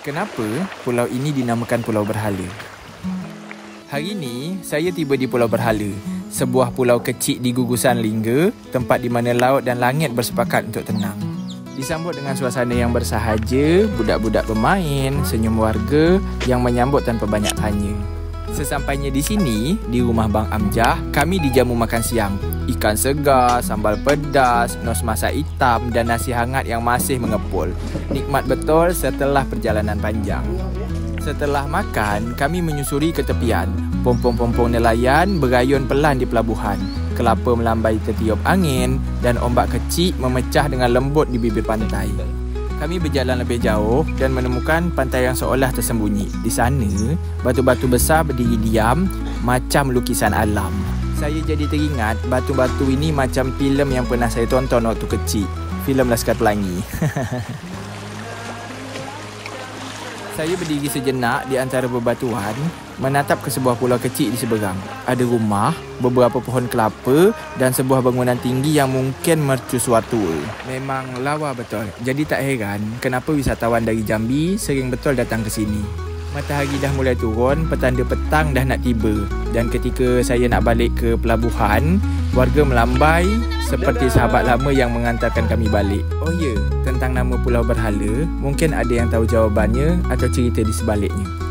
Kenapa pulau ini dinamakan Pulau Berhala? Hari ini, saya tiba di Pulau Berhala, sebuah pulau kecil di gugusan Lingga, tempat di mana laut dan langit bersepakat untuk tenang. Disambut dengan suasana yang bersahaja, budak-budak bermain, senyum warga yang menyambut tanpa banyak tanya. Sesampainya di sini, di rumah Bang Amjah, kami dijamu makan siang. Ikan segar, sambal pedas, nos masak hitam dan nasi hangat yang masih mengepul. Nikmat betul setelah perjalanan panjang. Setelah makan, kami menyusuri ke tepian. Pompong-pompong nelayan berayun pelan di pelabuhan. Kelapa melambai tertiup angin dan ombak kecil memecah dengan lembut di bibir pantai. Kami berjalan lebih jauh dan menemukan pantai yang seolah tersembunyi. Di sana, batu-batu besar berdiri diam macam lukisan alam. Saya jadi teringat batu-batu ini macam filem yang pernah saya tonton waktu kecil. Filem Laskar Pelangi. Saya berdiri sejenak di antara bebatuan, menatap ke sebuah pulau kecil di seberang. Ada rumah, beberapa pohon kelapa dan sebuah bangunan tinggi yang mungkin mercusuar tua. Memang lawa betul. Jadi tak heran kenapa wisatawan dari Jambi sering betul datang ke sini. Matahari dah mulai turun, petanda petang dah nak tiba. Dan ketika saya nak balik ke pelabuhan, warga melambai seperti sahabat lama yang mengantarkan kami balik. Oh ya, tentang nama Pulau Berhala, mungkin ada yang tahu jawabannya atau cerita di sebaliknya.